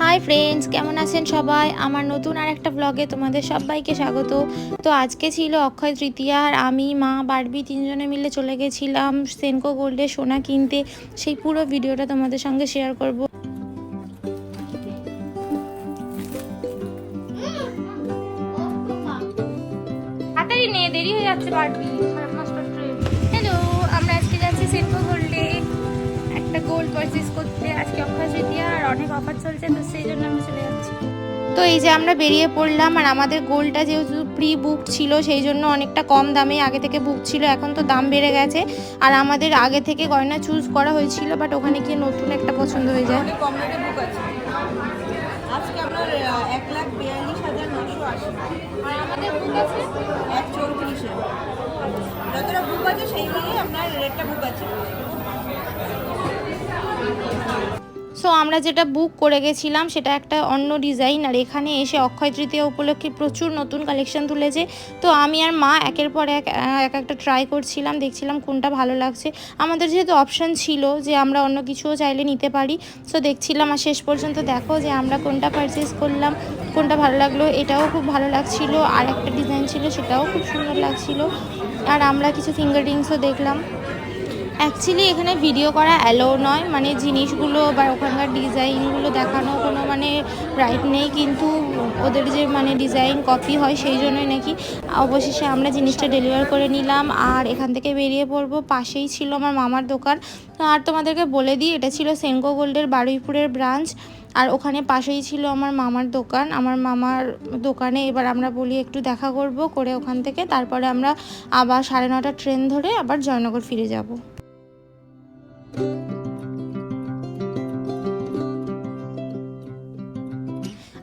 Hi friends, কেমন আছেন সবাই? আমার নতুন আর একটা ব্লগে তোমাদের সবাইকে স্বাগত। তো আজকে ছিল অক্ষয় তৃতীয়া, আর আমি, মা, বারবি তিনজনে মিলে চলে গেছিলাম সেনকো গোল্ডে সোনা কিনতে। সেই পুরো ভিডিওটা তোমাদের সঙ্গে শেয়ার করব। তাড়াতাড়ি নে, দেরি হয়ে যাচ্ছে বারবি। হ্যালো, আমরা আজকে যাচ্ছি সেনকো গোল্ডে একটা গোল্ড পারচেজ করতে। আজকে অক্ষয় তৃতীয়া আর অনেক অফার চলছে, তো সেই জন্য আমরা চলে যাচ্ছি। তো এই যে আমরা বেরিয়ে পড়লাম, আর আমাদের গোল্ডটা যেহেতু প্রি বুক ছিল সেই জন্য অনেকটা কম দামে আগে থেকে বুক ছিল। এখন তো দাম বেড়ে গেছে, আর আমাদের আগে থেকে গয়না চুজ করা হয়েছিল, বাট ওখানে গিয়ে নতুন একটা পছন্দ হয়ে যায়। কম রেটে বুক আছে আজকে আপনার 1,42,980। আর আমাদের বুক আছে 1,34,000। যতটা বুক আছে সেই নিয়েই আপনার রেটটা বুক আছে। সো আমরা যেটা বুক করে গেছিলাম সেটা একটা অন্য ডিজাইন, আর এখানে এসে অক্ষয় তৃতীয়া উপলক্ষে প্রচুর নতুন কালেকশন তুলেছে। তো আমি আর মা একের পর এক একটা ট্রাই করছিলাম, দেখছিলাম কোনটা ভালো লাগছে। আমাদের যেহেতু অপশান ছিল যে আমরা অন্য কিছুও চাইলে নিতে পারি, সো দেখছিলাম। আর শেষ পর্যন্ত দেখো যে আমরা কোনটা পারচেস করলাম, কোনটা ভালো লাগলো। এটাও খুব ভালো লাগছিল, আর একটা ডিজাইন ছিল সেটাও খুব সুন্দর লাগছিল। আর আমরা কিছু ফিঙ্গার রিংসও দেখলাম। অ্যাকচুয়ালি এখানে ভিডিও করা অ্যালাউ নয়, মানে জিনিসগুলো বা ওখানকার ডিজাইনগুলো দেখানো কোনো মানে রাইট নেই, কিন্তু ওদের যে মানে ডিজাইন কপি হয় সেই জন্যই নাকি। অবশেষে আমরা জিনিসটা ডেলিভার করে নিলাম, আর এখান থেকে বেরিয়ে পড়বো। পাশেই ছিল আমার মামার দোকান। আর তোমাদেরকে বলে দিই, এটা ছিল সেনকো গোল্ডের বারুইপুরের ব্রাঞ্চ, আর ওখানে পাশেই ছিল আমার মামার দোকান। আমার মামার দোকানে এবার আমরা বলি একটু দেখা করব, করে ওখান থেকে তারপরে আমরা আবার 9:30 ট্রেন ধরে আবার জয়নগর ফিরে যাব।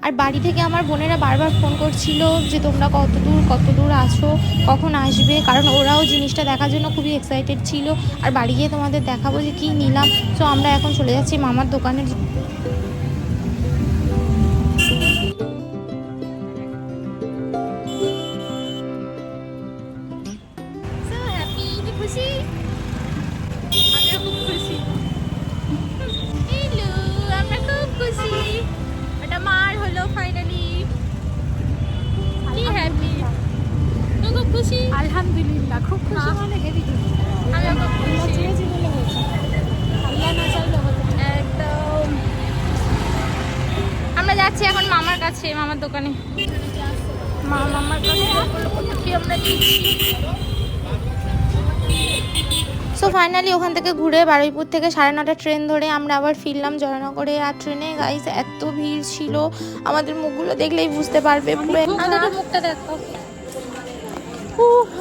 আর বাড়ি থেকে আমার বোনেরা বারবার ফোন করছিল যে তোমরা কত দূর আছো, কখন আসবে, কারণ ওরাও জিনিসটা দেখার জন্য খুবই এক্সাইটেড ছিল। আর বাড়ি গিয়ে তোমাদের দেখাবো যে কী নিলাম। সো আমরা এখন চলে যাচ্ছি মামার দোকানের। খুশি, আমরা খুব খুশি। আমরা খুব খুশি, এটা মার হলো ফাইনালি। কি হ্যাপি, তো খুব খুশি। আলহামদুলিল্লাহ, খুব খুশি। মানে হেভি খুশি। আমি খুব খুশি। চেয়েছি বলে হয়েছে, আল্লাহ না চাইলে হতো না। একদম। আমরা যাচ্ছি এখন মামার কাছে, মামার দোকানে। মামার কাছে কি আমরা দিচ্ছি। সো ফাইনালি ওখান থেকে ঘুরে বারুইপুর থেকে 9:30 ট্রেন ধরে আমরা আবার ফিরলাম জয়নগরে। আর ট্রেনে গাইস এত ভিড় ছিল, আমাদের মুখগুলো দেখলেই বুঝতে পারবে। পুরো আমাদের মুখটা দেখো,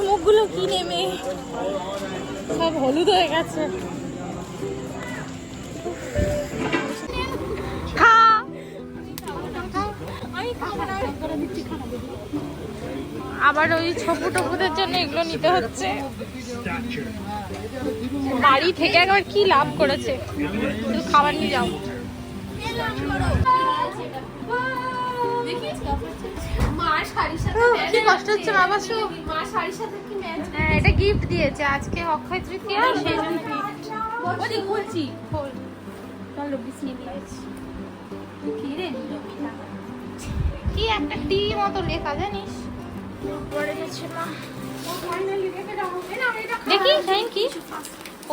মুখগুলো কি নেমে সব হলুদ হয়ে গেছে। আবার ওই ছোপু টপুদের জন্য এগুলো নিতে হচ্ছে। বাড়ি থেকে একবার কি লাভ করেছে, শুধু খাবার নিয়ে যাও। কি কষ্ট হচ্ছে বাবা, হ্যাঁ এটা গিফট দিয়েছে আজকে অক্ষয় তৃতীয়া, সেই জন্য খুলছি। কি একটা টি মতো লেখা জানিস, পড়ে গেছে মা। দেখি থ্যাংক কি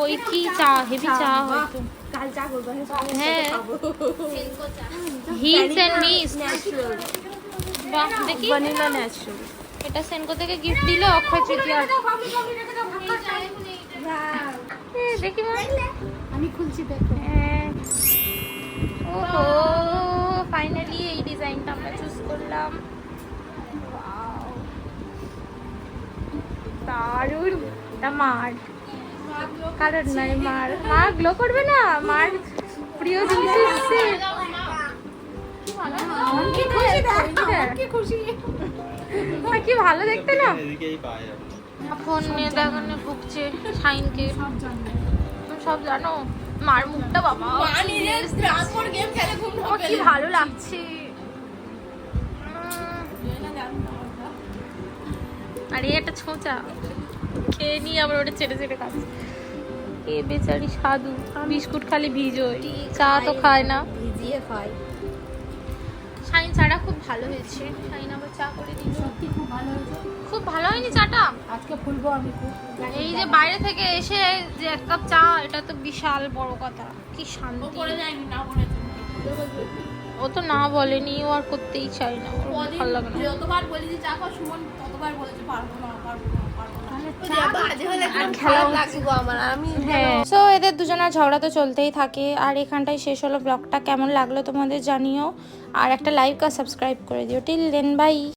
ওই কি চা, হেভি চা হয়তো। হ্যাঁ, হিলস এন্ড নিস। বাহ, দেখি ভ্যানিলা ন্যাচারাল। এটা সেনকো থেকে গিফট দিল অক্ষয় তৃতীয়া। দেখি আমি খুলছি, দেখো। ওহো, ফাইনালি এই ডিজাইনটা আমরা চুজ করলাম। দারুণ। এটা মার, কারণ নাই মার, মা গ্লো করবে না, মার প্রিয় জিনিস এসেছে। কি ভালো দেখতে না, ফোন নিয়ে দেখানো ভুগছে শাইনকে। তুমি সব জানো, মার মুখটা বাবা কি ভালো লাগছে। আরে একটা ছোঁচা খেয়ে নিয়ে আবার ওটা ছেড়ে ছেড়ে খাচ্ছে। এ বেচারি সাধু, বিস্কুট খালি ভিজোয়, চা তো খায় না। দিয়ে খাই। শাইন চাটা খুব ভালো হয়েছে। শাইন আবার চা করে দিল। সত্যি খুব ভালো হয়েছে। খুব ভালো হয়নি চাটা? আজকে ফুলবো আমি খুব। এই যে বাইরে থেকে এসে যে এক কাপ চা, এটা তো বিশাল বড় কথা। কি শান্তি। যায়নি না বলেছে। ও তো না বলেনি, ও আর করতেই চাই না, ওর ভালো লাগে না। যতবার বলি যে চা খাও সুমন ততবার বলেছে পারবো না পারবো না পারবো না। আর খেলাও লাগবে আমার, আমি হ্যাঁ। সো এদের দুজনের ঝগড়া তো চলতেই থাকে। আর এখানটাই শেষ হলো ব্লগটা। কেমন লাগলো তোমাদের জানিও, আর একটা লাইক আর সাবস্ক্রাইব করে দিও। Till then by.